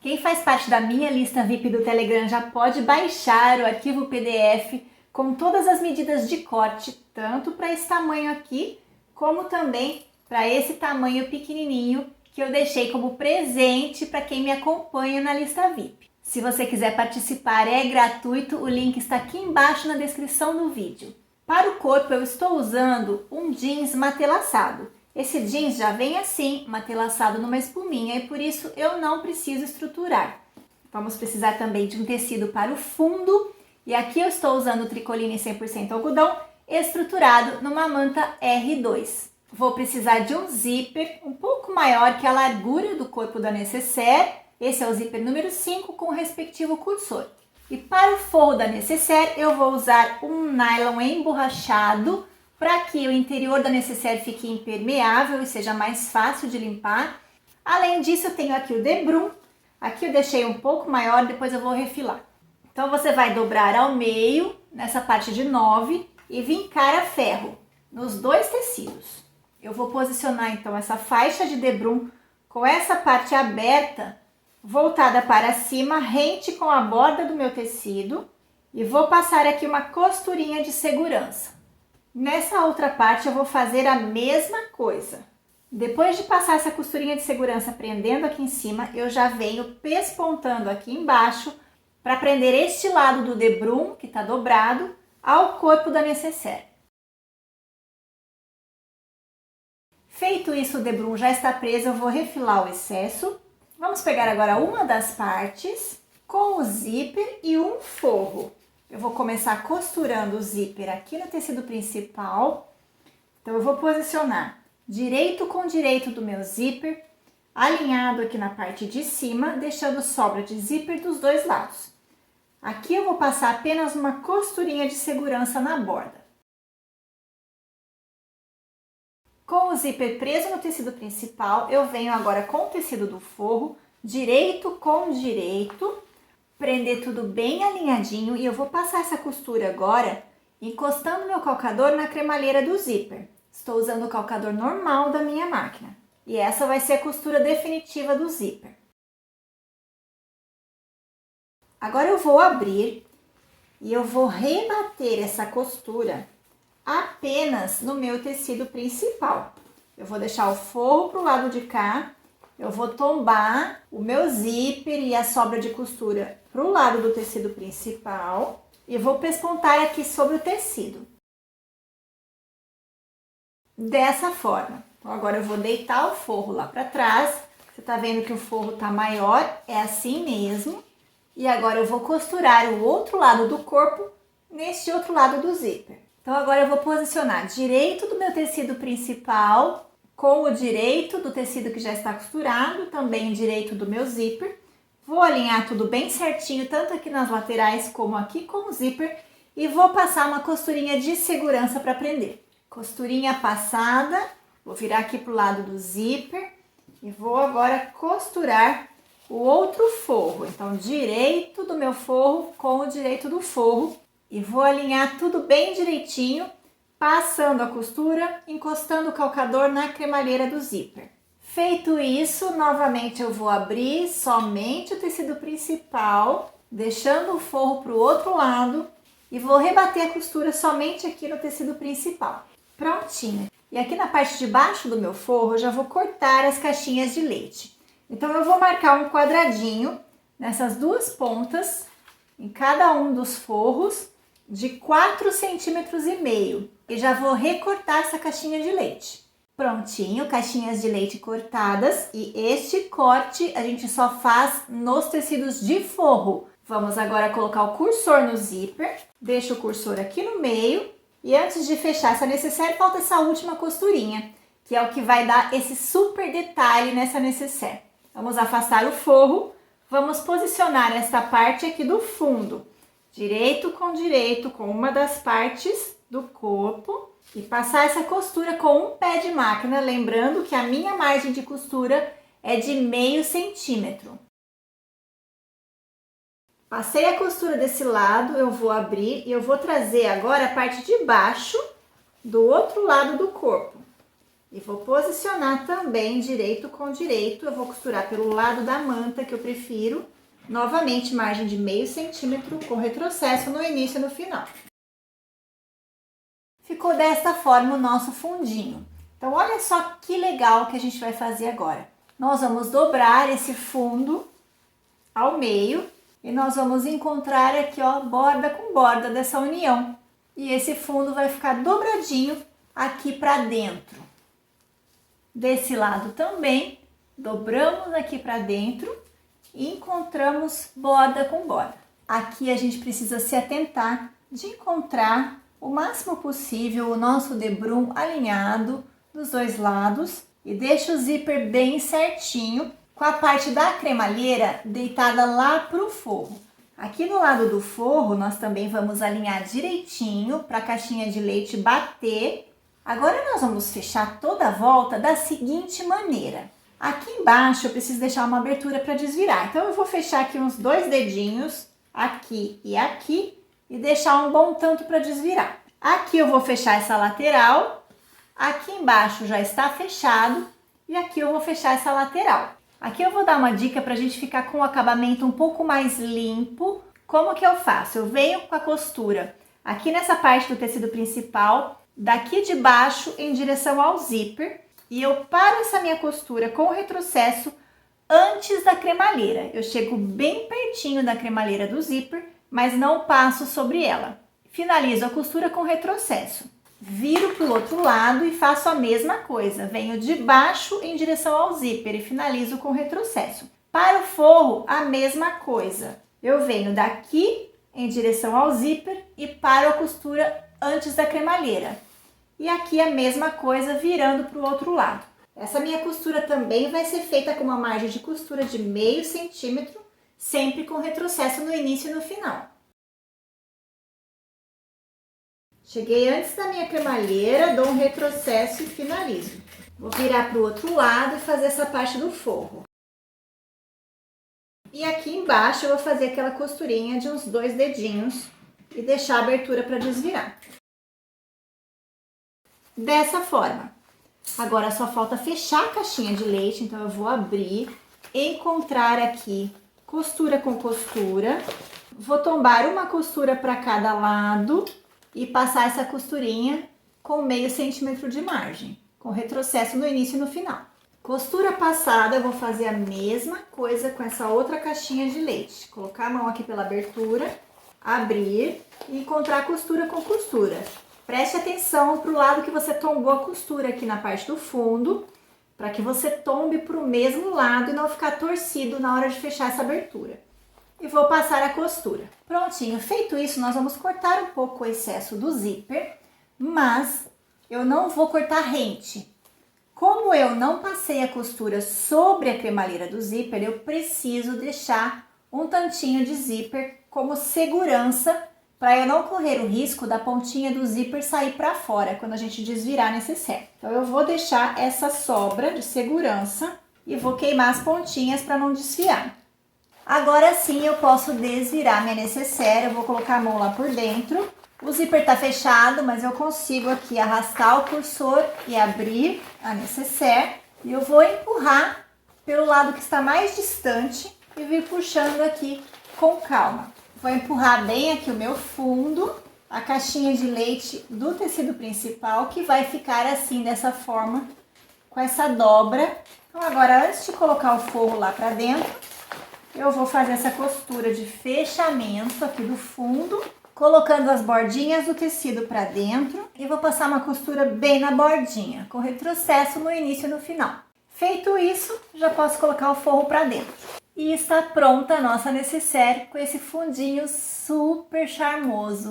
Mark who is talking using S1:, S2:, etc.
S1: Quem faz parte da minha lista VIP do Telegram já pode baixar o arquivo PDF com todas as medidas de corte, tanto para esse tamanho aqui, como também para esse tamanho pequenininho que eu deixei como presente para quem me acompanha na lista VIP. Se você quiser participar, é gratuito, o link está aqui embaixo na descrição do vídeo. Para o corpo eu estou usando um jeans matelaçado. Esse jeans já vem assim, matelaçado numa espuminha, e por isso eu não preciso estruturar. Vamos precisar também de um tecido para o fundo, e aqui eu estou usando o tricoline 100% algodão estruturado numa manta R2. Vou precisar de um zíper um pouco maior que a largura do corpo da nécessaire. Esse é o zíper número 5 com o respectivo cursor. E para o forro da nécessaire eu vou usar um nylon emborrachado para que o interior da nécessaire fique impermeável e seja mais fácil de limpar. Além disso, eu tenho aqui o debrum. Aqui eu deixei um pouco maior, depois eu vou refilar. Então você vai dobrar ao meio, nessa parte de 9, e vincar a ferro nos dois tecidos. Eu vou posicionar então essa faixa de debrum com essa parte aberta, voltada para cima, rente com a borda do meu tecido, e vou passar aqui uma costurinha de segurança. Nessa outra parte eu vou fazer a mesma coisa. Depois de passar essa costurinha de segurança prendendo aqui em cima, eu já venho pespontando aqui embaixo para prender este lado do debrum, que está dobrado, ao corpo da nécessaire. Feito isso, o debrum já está preso, eu vou refilar o excesso. Vamos pegar agora uma das partes com o zíper e um forro. Eu vou começar costurando o zíper aqui no tecido principal. Então, eu vou posicionar direito com direito do meu zíper, alinhado aqui na parte de cima, deixando sobra de zíper dos dois lados. Aqui eu vou passar apenas uma costurinha de segurança na borda. Com o zíper preso no tecido principal, eu venho agora com o tecido do forro, direito com direito, prender tudo bem alinhadinho, e eu vou passar essa costura agora encostando meu calcador na cremalheira do zíper. Estou usando o calcador normal da minha máquina. E essa vai ser a costura definitiva do zíper. Agora eu vou abrir e eu vou rebater essa costura apenas no meu tecido principal. Eu vou deixar o forro para o lado de cá. Eu vou tombar o meu zíper e a sobra de costura para o lado do tecido principal e vou pespontar aqui sobre o tecido. Dessa forma. Então, agora eu vou deitar o forro lá para trás. Você tá vendo que o forro tá maior? É assim mesmo. E agora eu vou costurar o outro lado do corpo neste outro lado do zíper. Então, agora eu vou posicionar direito do meu tecido principal com o direito do tecido que já está costurado, também direito do meu zíper. Vou alinhar tudo bem certinho, tanto aqui nas laterais como aqui com o zíper. E vou passar uma costurinha de segurança para prender. Costurinha passada, vou virar aqui para o lado do zíper. E vou agora costurar o outro forro. Então, direito do meu forro com o direito do forro. E vou alinhar tudo bem direitinho, passando a costura, encostando o calcador na cremalheira do zíper. Feito isso, novamente eu vou abrir somente o tecido principal, deixando o forro para o outro lado e vou rebater a costura somente aqui no tecido principal. Prontinho! E aqui na parte de baixo do meu forro eu já vou cortar as caixinhas de leite. Então eu vou marcar um quadradinho nessas duas pontas, em cada um dos forros, de 4,5 centímetros. E já vou recortar essa caixinha de leite. Prontinho, caixinhas de leite cortadas. E este corte a gente só faz nos tecidos de forro. Vamos agora colocar o cursor no zíper. Deixa o cursor aqui no meio. E antes de fechar essa nécessaire, falta essa última costurinha, que é o que vai dar esse super detalhe nessa nécessaire. Vamos afastar o forro. Vamos posicionar esta parte aqui do fundo. Direito com uma das partes do corpo e passar essa costura com um pé de máquina, lembrando que a minha margem de costura é de 0,5 centímetro. Passei a costura desse lado, eu vou abrir e eu vou trazer agora a parte de baixo do outro lado do corpo. E vou posicionar também direito com direito. Eu vou costurar pelo lado da manta, que eu prefiro. Novamente, margem de meio centímetro com retrocesso no início e no final. Ficou desta forma o nosso fundinho. Então, olha só que legal que a gente vai fazer agora. Nós vamos dobrar esse fundo ao meio e nós vamos encontrar aqui, ó, borda com borda dessa união. E esse fundo vai ficar dobradinho aqui para dentro. Desse lado também, dobramos aqui para dentro e encontramos borda com borda. Aqui a gente precisa se atentar de encontrar o máximo possível o nosso debrum alinhado dos dois lados e deixa o zíper bem certinho com a parte da cremalheira deitada lá para o forro. Aqui no lado do forro nós também vamos alinhar direitinho para a caixinha de leite bater. Agora nós vamos fechar toda a volta da seguinte maneira. Aqui embaixo eu preciso deixar uma abertura para desvirar. Então eu vou fechar aqui uns 2 dedinhos, aqui e deixar um bom tanto para desvirar. Aqui eu vou fechar essa lateral, aqui embaixo já está fechado e aqui eu vou fechar essa lateral. Aqui eu vou dar uma dica para a gente ficar com o acabamento um pouco mais limpo. Como que eu faço? Eu venho com a costura aqui nessa parte do tecido principal, daqui de baixo em direção ao zíper, e eu paro essa minha costura com o retrocesso antes da cremalheira. Eu chego bem pertinho da cremalheira do zíper, mas não passo sobre ela. Finalizo a costura com retrocesso. Viro para o outro lado e faço a mesma coisa. Venho de baixo em direção ao zíper e finalizo com retrocesso. Para o forro, a mesma coisa. Eu venho daqui em direção ao zíper e paro a costura antes da cremalheira. E aqui a mesma coisa, virando para o outro lado. Essa minha costura também vai ser feita com uma margem de costura de meio centímetro, sempre com retrocesso no início e no final. Cheguei antes da minha cremalheira, dou um retrocesso e finalizo. Vou virar para o outro lado e fazer essa parte do forro. E aqui embaixo eu vou fazer aquela costurinha de uns 2 dedinhos e deixar a abertura para desvirar. Dessa forma. Agora só falta fechar a caixinha de leite, então eu vou abrir, encontrar aqui costura com costura. Vou tombar uma costura para cada lado e passar essa costurinha com meio centímetro de margem, com retrocesso no início e no final. Costura passada, eu vou fazer a mesma coisa com essa outra caixinha de leite. Colocar a mão aqui pela abertura, abrir e encontrar costura com costura. Preste atenção para o lado que você tombou a costura aqui na parte do fundo, para que você tombe para o mesmo lado e não ficar torcido na hora de fechar essa abertura. E vou passar a costura. Prontinho, feito isso, nós vamos cortar um pouco o excesso do zíper, mas eu não vou cortar rente. Como eu não passei a costura sobre a cremalheira do zíper, eu preciso deixar um tantinho de zíper como segurança para eu não correr o risco da pontinha do zíper sair para fora quando a gente desvirar necessaire. Então eu vou deixar essa sobra de segurança e vou queimar as pontinhas para não desfiar. Agora sim eu posso desvirar minha necessaire, eu vou colocar a mão lá por dentro. O zíper tá fechado, mas eu consigo aqui arrastar o cursor e abrir a necessaire. E eu vou empurrar pelo lado que está mais distante e vir puxando aqui com calma. Vou empurrar bem aqui o meu fundo, a caixinha de leite do tecido principal, que vai ficar assim, dessa forma, com essa dobra. Então agora, antes de colocar o forro lá para dentro, eu vou fazer essa costura de fechamento aqui do fundo, colocando as bordinhas do tecido para dentro e vou passar uma costura bem na bordinha, com retrocesso no início e no final. Feito isso, já posso colocar o forro para dentro. E está pronta a nossa necessaire com esse fundinho super charmoso.